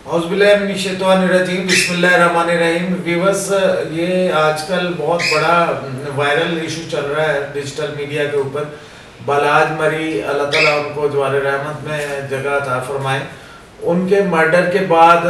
औज़ुबिल्लाहिमिनश्शैतानिर्रजीम बिस्मिल्लाहिर्रहमानिर्रहीम। व्यूअर्स, ये आजकल बहुत बड़ा वायरल इशू चल रहा है डिजिटल मीडिया के ऊपर। बालाज मरी, अल्लाह ताला उनको जवारे रहमत में जगह अता फरमाए। उनके मर्डर के बाद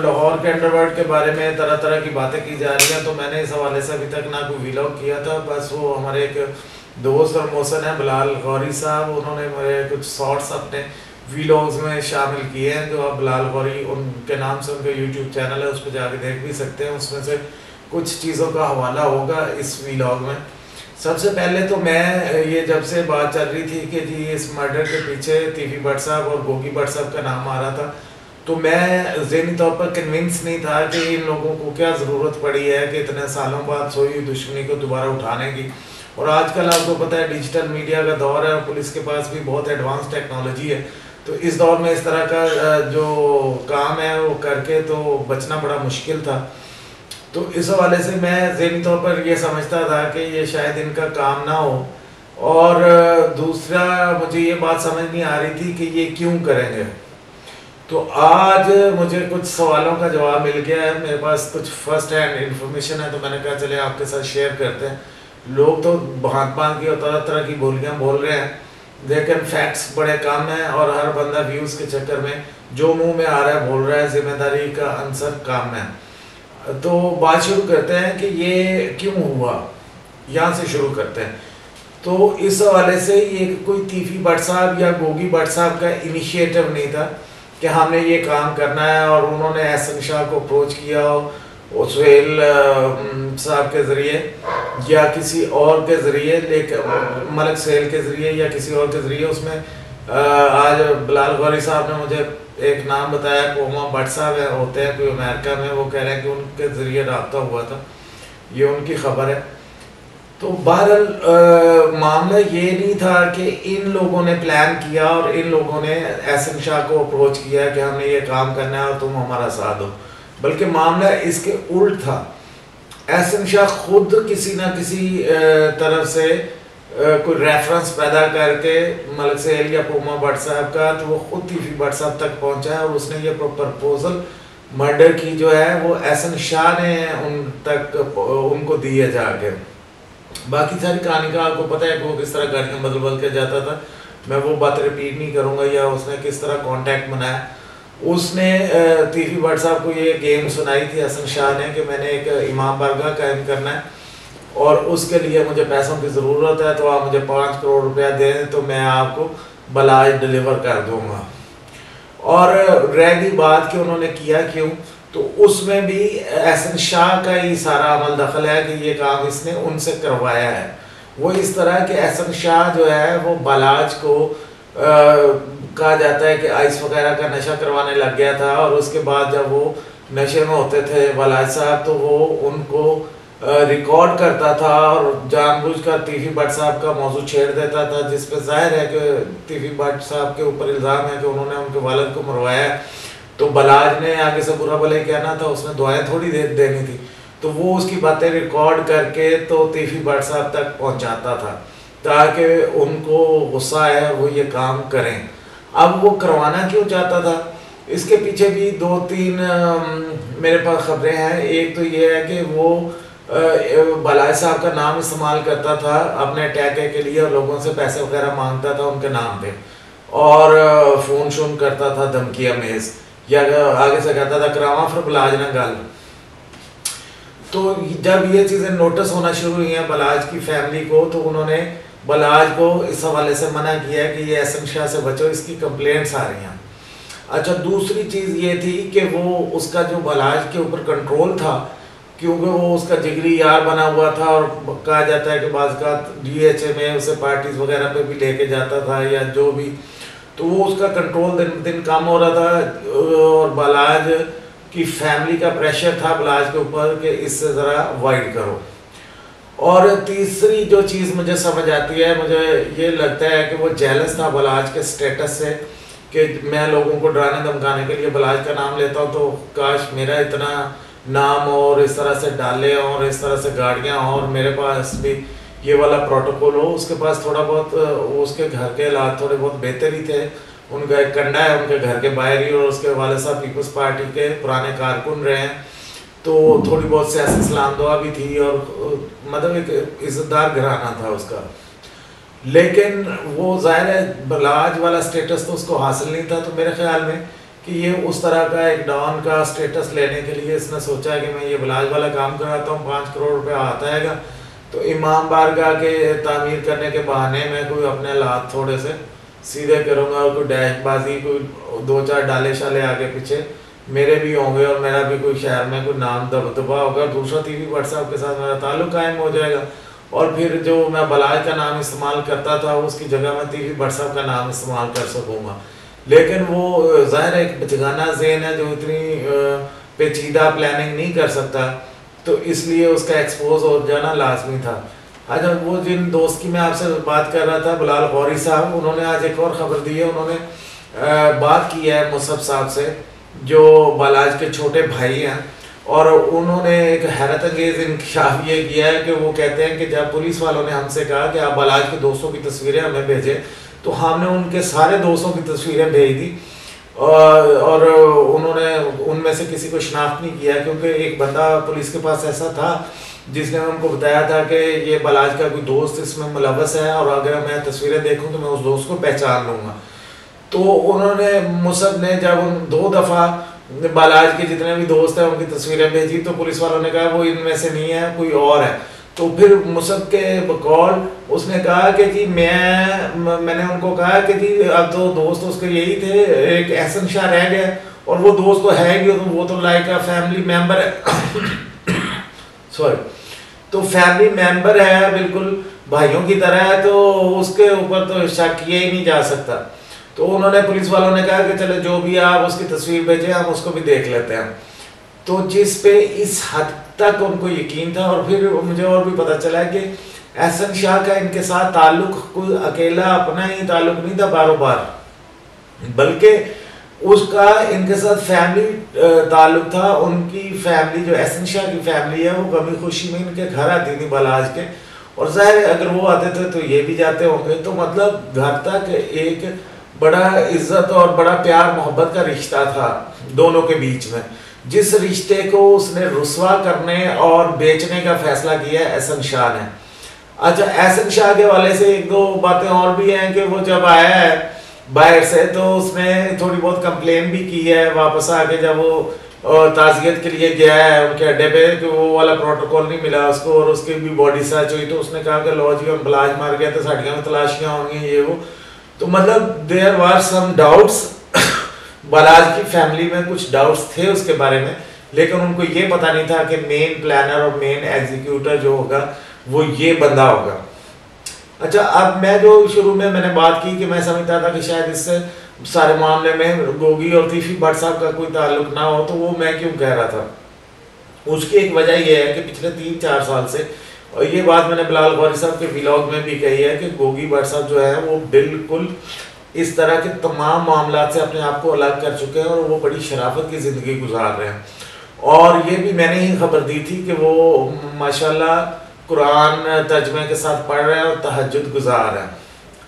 लाहौर के अंडरवर्ल्ड के बारे में तरह तरह की बातें की जा रही हैं। तो मैंने इस हवाले से अभी तक ना कोई व्लॉग किया था, बस वो हमारे एक दोस्त और मोहसिन है बिलाल गौरी साहब, उन्होंने मेरे कुछ शॉर्ट्स अपने वीलॉग्स में शामिल किए हैं, जो आप बिलाल गौरी उनके नाम से उनका यूट्यूब चैनल है, उस पर जाके देख भी सकते हैं। उसमें से कुछ चीज़ों का हवाला होगा इस वीलॉग में। सबसे पहले तो मैं ये जब से बात चल रही थी कि जी इस मर्डर के पीछे तीफी भट्ट साहब और गोगी भट्ट साहब का नाम आ रहा था, तो मैं ज़हनी तौर पर कन्विंस नहीं था कि इन लोगों को क्या ज़रूरत पड़ी है कि इतने सालों बाद सोई हुई दुश्मनी को दोबारा उठाने की। और आजकल आपको पता है डिजिटल मीडिया का दौर है और पुलिस के पास भी बहुत एडवांस टेक्नोलॉजी है, तो इस दौर में इस तरह का जो काम है वो करके तो बचना बड़ा मुश्किल था। तो इस हवाले से मैं ज़हनी तौर पर यह समझता था कि ये शायद इनका काम ना हो। और दूसरा, मुझे ये बात समझ नहीं आ रही थी कि ये क्यों करेंगे। तो आज मुझे कुछ सवालों का जवाब मिल गया है, मेरे पास कुछ फर्स्ट हैंड इंफॉर्मेशन है, तो मैंने कहा चले आपके साथ शेयर करते हैं। लोग तो भांत भांत की और तरह तरह की बोलियाँ बोल रहे हैं, लेकिन फैक्ट्स बड़े कम हैं और हर बंदा व्यूज़ के चक्कर में जो मुंह में आ रहा है बोल रहा है, जिम्मेदारी का अंसर काम है। तो बात शुरू करते हैं कि ये क्यों हुआ, यहाँ से शुरू करते हैं। तो इस हवाले से ये कोई तीफी भट्ट साहब या गोगी भट्ट साहब का इनिशिएटिव नहीं था कि हमने ये काम करना है, और उन्होंने एहसन शाह को अप्रोच किया हो सुहेल साहब के ज़रिए या किसी और के ज़रिए, लेकिन मलिक सुहेल के ज़रिए या किसी और के ज़रिए। उसमें आज बिलाल गौरी साहब ने मुझे एक नाम बताया, कोमा भट्ट साहब है, होते हैं कोई अमेरिका में, वो कह रहे हैं कि उनके ज़रिए रब्ता हुआ था, ये उनकी खबर है। तो बहरहाल मामला ये नहीं था कि इन लोगों ने प्लान किया और इन लोगों ने एहसन शाह को अप्रोच किया कि हमने ये काम करना है और तुम हमारा साथ दो, बल्कि मामला इसके उल्ट था। एहसन शाह खुद किसी न किसी तरफ से कोई रेफरेंस पैदा करके मलिक सुहेल या पोमा भट्ट साहब का, तो वो खुद तीफी भट्ट साहब तक पहुंचा है और उसने ये प्रपोजल मर्डर की जो है वो एहसन शाह ने उनको दी है जाके। बाकी सारी कहानी का आपको पता है कि वो किस तरह गाड़ियाँ बदल बदल के जाता था, मैं वो बात रिपीट नहीं करूँगा, या उसने किस तरह कॉन्टैक्ट बनाया। उसने तीफी भट्ट साहब को ये गेम सुनाई थी एहसन शाह ने कि मैंने एक इमाम बारगाह कायम करना है और उसके लिए मुझे पैसों की ज़रूरत है, तो आप मुझे 5 करोड़ रुपया दें तो मैं आपको बालाज डिलीवर कर दूँगा। और रह गई बात कि उन्होंने किया क्यों, तो उसमें भी एहसन शाह का ही सारा अमल दखल है कि ये काम इसने उनसे करवाया है। वो इस तरह कि एहसन शाह जो है वो बालाज को कहा जाता है कि आइस वगैरह का नशा करवाने लग गया था, और उसके बाद जब वो नशे में होते थे बालाज साहब, तो वो उनको रिकॉर्ड करता था और जानबूझकर तीफी भट्ट साहब का मौजू छेड़ देता था, जिस पे जाहिर है कि तीफी भट्ट साहब के ऊपर इल्ज़ाम है कि उन्होंने उनके वालिद को मरवाया। तो बालाज ने आगे से बुरा भला ही कहना था, उसने दुआएं थोड़ी देनी थी, तो वो उसकी बातें रिकॉर्ड करके तो तीफी भट्ट साहब तक पहुंचाता था ताकि उनको गुस्सा है वो ये काम करें। अब वो करवाना क्यों चाहता था, इसके पीछे भी 2-3 मेरे पास खबरें हैं। एक तो ये है कि वो बालाज साहब का नाम इस्तेमाल करता था अपने टैके के लिए और लोगों से पैसे वगैरह मांगता था उनके नाम पे, और फ़ोन शोन करता था धमकियाँ मेज़, या आगे से कहता था करावा फिर बालाज ना गल। तो जब ये चीज़ें नोटिस होना शुरू हुई हैं बालाज की फैमिली को, तो उन्होंने बालाज को इस हवाले से मना किया कि ये एहसन शाह से बचो, इसकी कंप्लेंट्स आ रही हैं। अच्छा, दूसरी चीज़ ये थी कि वो उसका जो बालाज के ऊपर कंट्रोल था, क्योंकि वो उसका जिगरी यार बना हुआ था, और कहा जाता है कि बाज़ का DHA में उसे पार्टीज वगैरह पे भी लेके जाता था या जो भी, तो वो उसका कंट्रोल दिन दिन कम हो रहा था, और बालाज की फैमिली का प्रेशर था बालाज के ऊपर कि इससे ज़रा अवॉइड करो। और तीसरी जो चीज़ मुझे समझ आती है, मुझे ये लगता है कि वो जेलस था बालाज के स्टेटस से कि मैं लोगों को डराने धमकाने के लिए बालाज का नाम लेता हूँ, तो काश मेरा इतना नाम और इस तरह से डाले और इस तरह से गाड़ियाँ और मेरे पास भी ये वाला प्रोटोकॉल हो। उसके पास थोड़ा बहुत उसके घर के हालात थोड़े बहुत बेहतर ही थे, उनका एक कंडा है उनके घर के बाहर ही, और उसके वाले साहब पीपल्स पार्टी के पुराने कारकुन रहे हैं, तो थोड़ी बहुत सियासी सलाम दुआ भी थी, और मतलब एक इज्जतदार घराना था उसका। लेकिन वो ज़ाहिर है बलाज वाला स्टेटस तो उसको हासिल नहीं था, तो मेरे ख्याल में कि ये उस तरह का एक डॉन का स्टेटस लेने के लिए इसने सोचा कि मैं ये बलाज वाला काम कराता हूँ, 5 करोड़ रुपया आता है, तो इमाम बारगाह के तामीर करने के बहाने मैं कोई अपने हालात थोड़े से सीधे करूँगा, और कोई डैशबाजी, कोई 2-4 डाले शाले आगे पीछे मेरे भी होंगे, और मेरा भी कोई शहर में कोई नाम दबदबा होगा, दूसरा TV भट्ट साहब के साथ मेरा ताल्लुक कायम हो जाएगा, और फिर जो मैं बलाज का नाम इस्तेमाल करता था उसकी जगह मैं TV भट्ट साहब का नाम इस्तेमाल कर सकूँगा। लेकिन वो ज़ाहिर एक बेगाना ज़हन है जो इतनी पेचीदा प्लानिंग नहीं कर सकता, तो इसलिए उसका एक्सपोज हो जाना लाजमी था। अच्छा, वो जिन दोस्त की मैं आपसे बात कर रहा था, बिलाल गौरी साहब, उन्होंने आज एक और ख़बर दी है। उन्होंने बात की है मुसब साहब से जो बलाज के छोटे भाई हैं, और उन्होंने एक हैरत अंगेज़ इंकशाफ ये किया है कि वो कहते हैं कि जब पुलिस वालों ने हमसे कहा कि आप बलाज के दोस्तों की तस्वीरें हमें भेजें, तो हमने उनके सारे दोस्तों की तस्वीरें भेज दी, और उन्होंने उनमें से किसी को शनाख्त नहीं किया, क्योंकि एक बंदा पुलिस के पास ऐसा था जिसने उनको बताया था कि ये बलाज का कोई दोस्त इसमें मुलव्वस है, और अगर मैं तस्वीरें देखूं तो मैं उस दोस्त को पहचान लूँगा। तो उन्होंने मुसब ने जब उन 2 दफ़ा बलाज के जितने भी दोस्त हैं उनकी तस्वीरें भेजी, तो पुलिस वालों ने कहा वो इनमें से नहीं है, कोई और है। तो फिर मुसब के बकौल उसने कहा कि जी मैंने उनको कहा कि जी अब तो दोस्त उसके यही थे, एक एहसन शाह रह गया, और वो दोस्त तो है ही, तो वो तो लाइक अ फैमिली मेम्बर है सॉरी, तो फैमिली मेम्बर है, बिल्कुल भाइयों की तरह है, तो उसके ऊपर तो शक किया ही नहीं जा सकता। तो उन्होंने पुलिस वालों ने कहा कि चलो जो भी आप उसकी तस्वीर भेजें, हम उसको भी देख लेते हैं। तो जिस पे इस हद तक उनको यकीन था, और फिर मुझे और भी पता चला कि एहसन शाह का इनके साथ ताल्लुक कोई अकेला अपना ही ताल्लुक नहीं था बारोबार, बल्कि उसका इनके साथ फैमिली ताल्लुक था। उनकी फैमिली जो एहसन शाह की फैमिली है वो गमी खुशी में इनके घर आती थी बलाज के, और ज़ाहिर है अगर वो आते थे तो ये भी जाते होंगे, तो मतलब घर तक एक बड़ा इज्जत और बड़ा प्यार मोहब्बत का रिश्ता था दोनों के बीच में, जिस रिश्ते को उसने रुस्वा करने और बेचने का फैसला किया एहसन शाह ने। अच्छा, एहसन शाह के वाले से 1-2 बातें और भी हैं कि वो जब आया है बाहर से तो उसने थोड़ी बहुत कंप्लेन भी की है वापस आके, जब वो ताज़ियत के लिए गया है उनके अड्डे पे, कि वो वाला प्रोटोकॉल नहीं मिला उसको, और उसकी भी बॉडी सर्च हुई, तो उसने कहा कि लो जी हम बलाज मार गए तो साड़ियाँ में तलाशियाँ होंगी ये वो। तो मतलब there were some doubts, Balaj की फैमिली में कुछ डाउट्स थे उसके बारे में, लेकिन उनको ये पता नहीं था कि मेन प्लानर और मेन एग्जीक्यूटर जो होगा वो ये बंदा होगा। अच्छा, अब मैं जो शुरू में मैंने बात की कि मैं समझता था कि शायद इससे सारे मामले में गोगी और तीफी भट्ट साहब का कोई ताल्लुक ना हो, तो वो मैं क्यों कह रहा था, उसकी एक वजह यह है कि पिछले 3-4 साल से, और ये बात मैंने बिलाल गौरी साहब के व्लॉग में भी कही है, कि गोगी भट्ट साहब जो है वो बिल्कुल इस तरह के तमाम मामला से अपने आप को अलग कर चुके हैं, और वो बड़ी शराफत की ज़िंदगी गुजार रहे हैं। और ये भी मैंने ही खबर दी थी कि वो माशाल्लाह कुरान तर्जमे के साथ पढ़ रहे हैं और तहज्जुद गुजार हैं,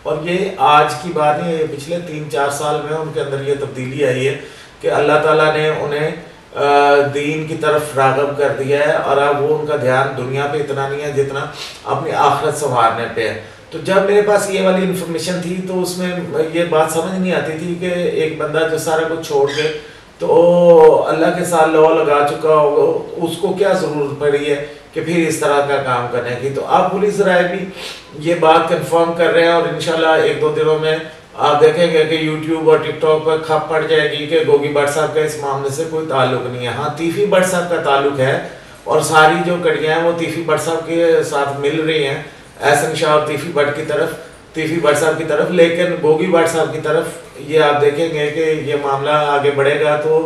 और ये आज की बात नहीं है, पिछले 3-4 साल में उनके अंदर ये तब्दीली आई है कि अल्लाह ताला ने उन्हें दीन की तरफ राग़ब कर दिया है, और अब वो उनका ध्यान दुनिया पे इतना नहीं है जितना अपनी आखिरत संवारने पे है। तो जब मेरे पास ये वाली इन्फॉर्मेशन थी तो उसमें ये बात समझ नहीं आती थी कि एक बंदा जो सारा कुछ छोड़ के तो अल्लाह के साथ लौ लगा चुका होगा, उसको क्या ज़रूरत पड़ी है कि फिर इस तरह का काम करने की। तो अब पुलिस राय भी ये बात कंफर्म कर रहे हैं, और इंशाल्लाह 1-2 दिनों में आप देखेंगे कि यूट्यूब और टिकटॉक पर खप पड़ जाएगी कि गोगी भट्ट साहब का इस मामले से कोई ताल्लुक नहीं है। हाँ, तीफी भट्ट साहब का ताल्लुक है, और सारी जो कड़ियाँ हैं वो तीफी भट्ट साहब के साथ मिल रही हैं, एहसन शाह और तीफी भट्ट की तरफ, तीफी भट्ट साहब की तरफ। लेकिन गोगी भट्ट साहब की तरफ ये आप देखेंगे कि ये मामला आगे बढ़ेगा तो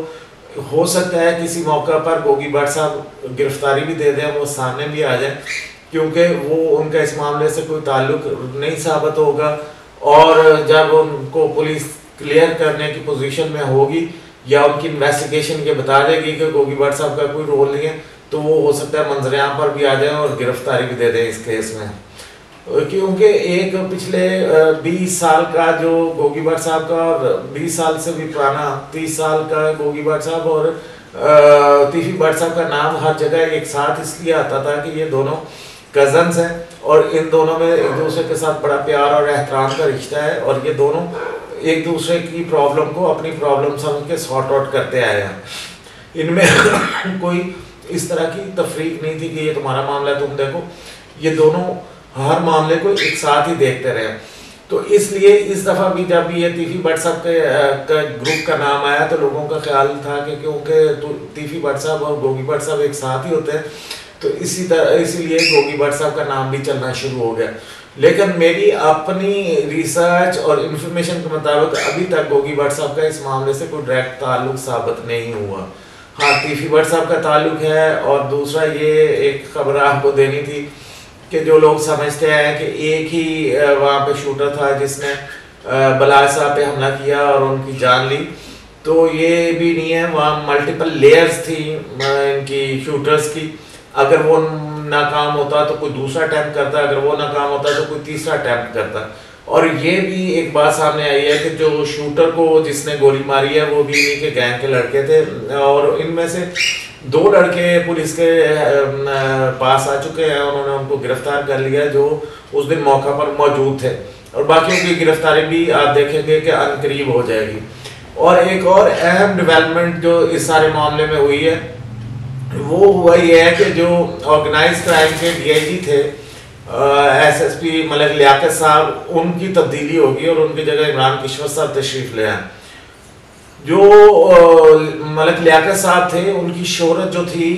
हो सकता है किसी मौका पर गोगी भट्ट साहब गिरफ्तारी भी दे दें, वो सामने भी आ जाए, क्योंकि वो उनका इस मामले से कोई ताल्लुक नहीं साबित होगा, और जब उनको पुलिस क्लियर करने की पोजीशन में होगी या उनकी इन्वेस्टिगेशन ये बता देगी कि गोगी भट्ट साहब का कोई रोल नहीं है, तो वो हो सकता है मंजर आम पर भी आ जाए और गिरफ्तारी भी दे दें इस केस में। क्योंकि एक पिछले 20 साल का जो गोगी भट्ट साहब का, और 20 साल से भी पुराना 30 साल का गोगी भट्ट साहब और तीफी भट्ट साहब का नाम हर जगह एक साथ इसलिए आता था कि ये दोनों कजन्स हैं और इन दोनों में एक दूसरे के साथ बड़ा प्यार और एहतराम का रिश्ता है, और ये दोनों एक दूसरे की प्रॉब्लम को अपनी प्रॉब्लम समझ के सॉर्ट आउट करते आए हैं। इनमें कोई इस तरह की तफरीक नहीं थी कि ये तुम्हारा मामला है तुम देखो, ये दोनों हर मामले को एक साथ ही देखते रहे। तो इसलिए इस दफ़ा भी जब ये तीफी भट्ट साहब के ग्रुप का नाम आया तो लोगों का ख्याल था कि क्योंकि तीफी भट्ट साहब और गोगी भट्ट साहब एक साथ ही होते हैं तो इसीलिए गोगी भट्ट साहब का नाम भी चलना शुरू हो गया। लेकिन मेरी अपनी रिसर्च और इन्फॉर्मेशन के मुताबिक अभी तक गोगी भट्ट साहब का इस मामले से कोई डायरेक्ट ताल्लुक साबित नहीं हुआ। हाँ, तीफी भट्ट साहब का ताल्लुक है, और दूसरा ये एक खबर आपको देनी थी कि जो लोग समझते हैं कि एक ही वहाँ पे शूटर था जिसने बलाज साहब पे हमला किया और उनकी जान ली, तो ये भी नहीं है। वहाँ मल्टीपल लेयर्स थी इनकी शूटर्स की। अगर वो नाकाम होता तो कोई दूसरा अटैम्प्ट करता, अगर वो नाकाम होता तो कोई तीसरा अटैम्प्ट करता। और ये भी एक बात सामने आई है कि जो शूटर को जिसने गोली मारी है वो भी इन्हीं के गैंग के लड़के थे, और इनमें से 2 लड़के पुलिस के पास आ चुके हैं। उन्होंने उनको गिरफ्तार कर लिया जो उस दिन मौका पर मौजूद थे, और बाकियों की गिरफ्तारी भी आप देखेंगे कि अनकरीब हो जाएगी। और एक और अहम डेवलपमेंट जो इस सारे मामले में हुई है वो हुआ ये है कि जो ऑर्गेनाइज क्राइम के DIG थे SSP मलिक लियाकत साहब, उनकी तब्दीली होगी और उनकी जगह इमरान किश्वर साहब तशरीफ ले आए। जो मलिक लियाकत साहब थे उनकी शोहरत जो थी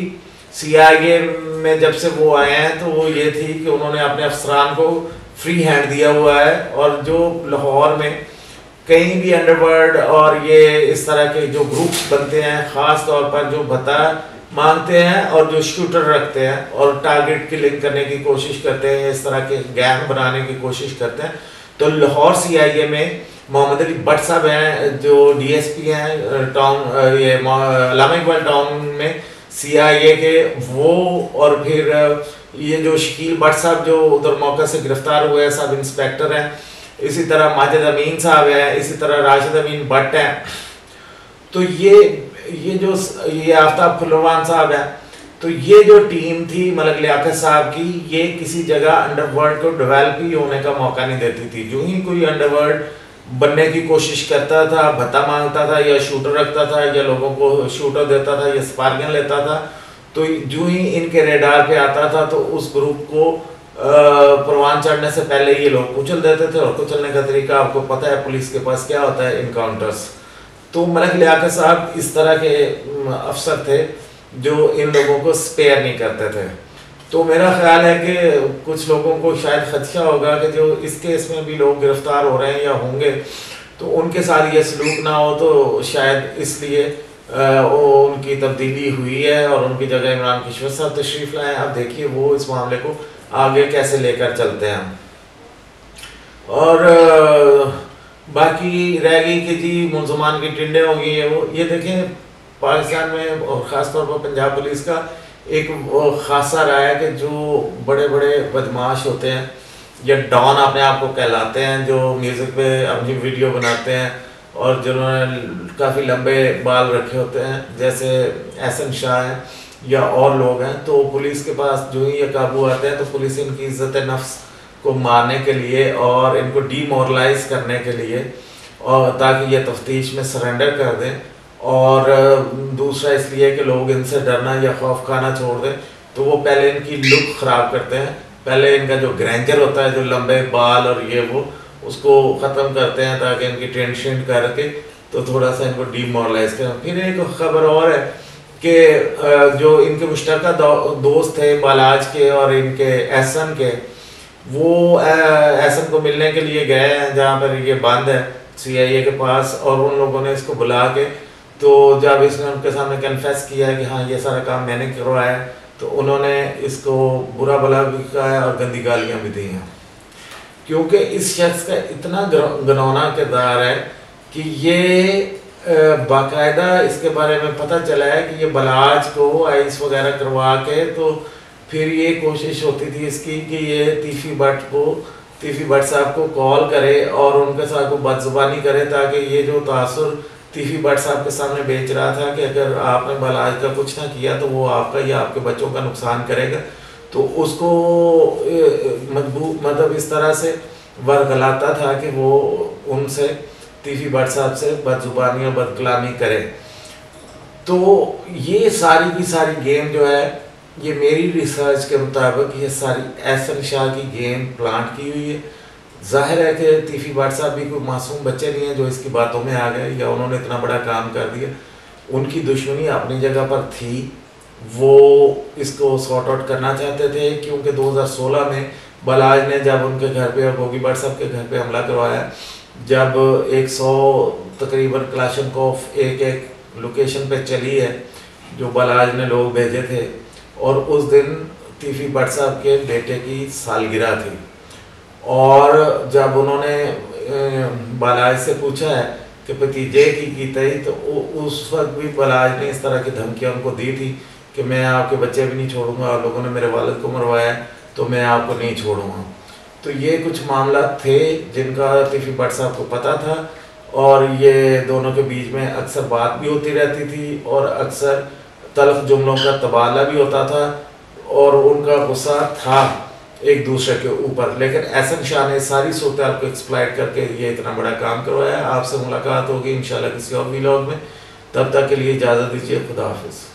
CIA में जब से वो आए हैं तो वो ये थी कि उन्होंने अपने अफसरान को फ्री हैंड दिया हुआ है, और जो लाहौर में कहीं भी अंडरवर्ल्ड और ये इस तरह के जो ग्रुप्स बनते हैं ख़ास तौर पर जो भत्ता मांगते हैं और जो शूटर रखते हैं और टारगेट किलिंग करने की कोशिश करते हैं, इस तरह के गैंग बनाने की कोशिश करते हैं, तो लाहौर CIA में मोहम्मद अली भट्ट साहब हैं जो DSP हैं टाउन, ये अल्लामा इकबाल टाउन में CIA के वो, और फिर ये जो शकील भट्ट साहब जो उधर मौका से गिरफ्तार हुए हैं सब इंस्पेक्टर हैं, इसी तरह माजिद अमीन साहब हैं, इसी तरह राशिद अमीन भट्ट हैं। तो ये जो ये आफ्ताब खुलरवान साहब हैं, तो ये जो टीम थी मलिक लियाकत साहब की, ये किसी जगह अंडरवर्ल्ड को डेवलप ही होने का मौका नहीं देती थी। जो ही कोई अंडरवर्ल्ड बनने की कोशिश करता था, भत्ता मांगता था या शूटर रखता था या लोगों को शूटर देता था या स्पार्किंग लेता था, तो जो ही इनके रेडार पे आता था तो उस ग्रुप को परवान चढ़ने से पहले ये लोग कुचल देते थे। और कुचलने का तरीका आपको पता है पुलिस के पास क्या होता है, इनकाउंटर्स। तो मलिक लियाकत साहब इस तरह के अफसर थे जो इन लोगों को स्पेयर नहीं करते थे। तो मेरा ख्याल है कि कुछ लोगों को शायद खदशा होगा कि जो इस केस में भी लोग गिरफ्तार हो रहे हैं या होंगे तो उनके साथ ये सलूक ना हो, तो शायद इसलिए उनकी तब्दीली हुई है और उनकी जगह इमरान किश्वर साहब तशरीफ़ लाए। अब देखिए वो इस मामले को आगे कैसे लेकर चलते हैं। और बाकी रह गई कि जी मुलजमान की टिंडे हो गई है वो, ये देखें पाकिस्तान में और ख़ास तौर पर पंजाब पुलिस का एक खासा रहा है कि जो बड़े बड़े बदमाश होते हैं या डॉन अपने आप को कहलाते हैं, जो म्यूज़िक पे अपनी वीडियो बनाते हैं और जिन्होंने काफ़ी लंबे बाल रखे होते हैं, जैसे एहसन शाह हैं या और लोग हैं, तो पुलिस के पास जो ही ये काबू आते हैं तो पुलिस इनकी इज़्ज़त नफ्स को मारने के लिए और इनको डीमोरलाइज करने के लिए, और ताकि ये तफ्तीश में सरेंडर कर दें, और दूसरा इसलिए कि लोग इनसे डरना या खौफ खाना छोड़ दें, तो वो पहले इनकी लुक ख़राब करते हैं। पहले इनका जो ग्रैंजर होता है, जो लंबे बाल और ये वो, उसको ख़त्म करते हैं ताकि इनकी टेंशन करके तो थोड़ा सा इनको डीमोरलाइज करें। फिर एक खबर और है कि जो इनके मुश्तरका दोस्त थे बालाज के और इनके एहसन के, वो एहसन को मिलने के लिए गए हैं जहाँ पर ये बंद है CIA के पास, और उन लोगों ने इसको बुला के, तो जब इसने उनके सामने कन्फेस किया कि हाँ ये सारा काम मैंने करवाया है, तो उन्होंने इसको बुरा भला भी कहा है और गंदी गालियाँ भी दी हैं, क्योंकि इस शख्स का इतना घिनौना किरदार है कि ये बाकायदा इसके बारे में पता चला है कि ये बलाज को आइस वगैरह करवा के तो फिर ये कोशिश होती थी इसकी कि ये तीफी भट्ट साहब को कॉल करे और उनके साथ को बदजुबानी करे, ताकि ये जो तासुर तीफी भट्ट साहब के सामने बेच रहा था कि अगर आपने बलाज का कुछ ना किया तो वो आपका या आपके बच्चों का नुकसान करेगा, तो उसको मतलब इस तरह से वर्गलाता था कि वो उनसे तीफी भट्ट साहब से बदजुबानी और बदकलामी करे। तो ये सारी की सारी गेम जो है, ये मेरी रिसर्च के मुताबिक ये सारी एहसन शाह की गेम प्लांट की हुई है। जाहिर है कि तीफी भट्ट साहब भी कोई मासूम बच्चे नहीं हैं जो इसकी बातों में आ गए या उन्होंने इतना बड़ा काम कर दिया। उनकी दुश्मनी अपनी जगह पर थी, वो इसको सॉर्ट आउट करना चाहते थे, क्योंकि 2016 में बलाज ने जब उनके घर पे और गोगी भट्ट साहब के घर पे हमला करवाया, जब 100 तकरीबन क्लाशनकोफ एक लोकेशन पे चली है जो बलाज ने लोग भेजे थे, और उस दिन तीफी भट्ट साहब के बेटे की सालगिरह थी। और जब उन्होंने बलाज से पूछा है कि भतीजे की तई, तो उस वक्त भी बलाज ने इस तरह की धमकियाँ उनको दी थी कि मैं आपके बच्चे भी नहीं छोड़ूंगा, और लोगों ने मेरे वालिद को मरवाया तो मैं आपको नहीं छोड़ूंगा। तो ये कुछ मामला थे जिनका तीफी भट्ट साहब को पता था, और ये दोनों के बीच में अक्सर बात भी होती रहती थी और अक्सर तल्ख जुमलों का तबादला भी होता था, और उनका गुस्सा था एक दूसरे के ऊपर। लेकिन एहसन शाह ने सारी सूरत को एक्सप्लॉइट करके ये इतना बड़ा काम करवाया। आपसे मुलाकात होगी इंशाल्लाह किसी और व्लॉग में, तब तक के लिए इजाज़त दीजिए। खुदा हाफिज़।